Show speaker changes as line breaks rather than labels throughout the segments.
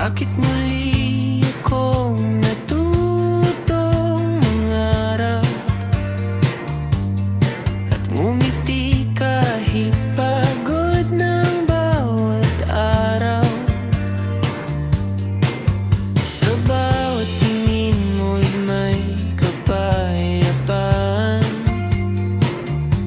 Bakit muli akong natutong mangarap at ngumiti kahit pagod ng bawat araw? Sa bawat tingin mo'y may kapayapaan,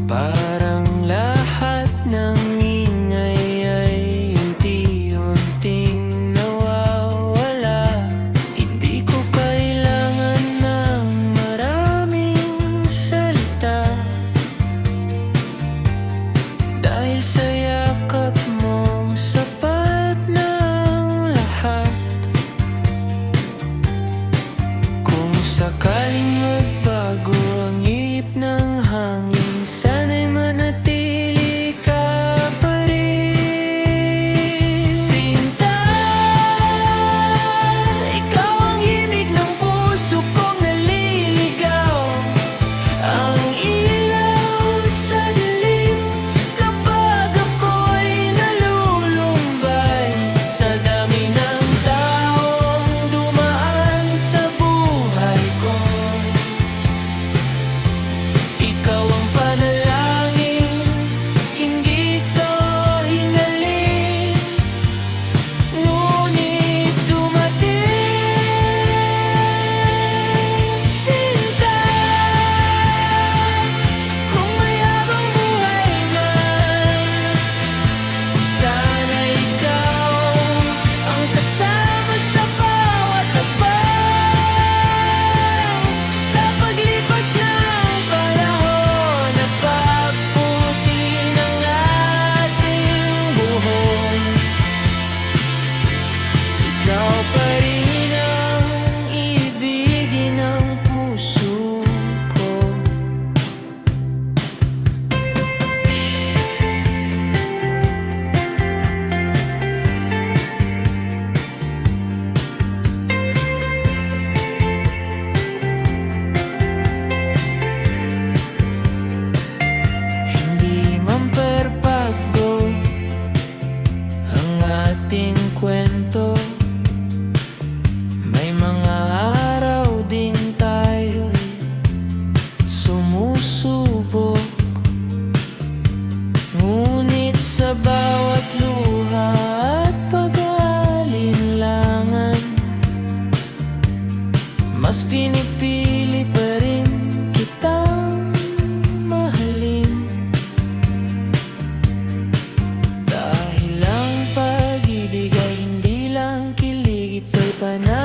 parang lahat ng ingay ay unti-unting nawawala. Hindi ko kailangan ng maraming salita, dahil sa yakap mo sapat ng lahat. Kung sakaling magbago ang ihip ng hangin, sana'y manatili ka pa rin. Sinta, ikaw ang himig ng puso kong naliligaw, ang ilaw sa dilim kapag ako'y nalulumbay. Sa dami ng taong dumaan sa buhay ko, ikaw ang panalangin, hindi ko hinaling. Ngunit dumating. Sinta, kung may habang buhay man, sana ikaw ang kasama sa bawat hakbang. Sa paglipas ng panahon at pagputi ng ating buhok, ikaw pa rin ang ibigin ng puso ko. Hindi man perpekto ang ating kwento, may mga araw din tayo'y sumusubok. Ngunit sa bawat luha at pag-aalinlangan, mas pinipili pa rin kitang mahalin. Dahil ang pag-ibig ay hindi lang kilig, ito'y panahon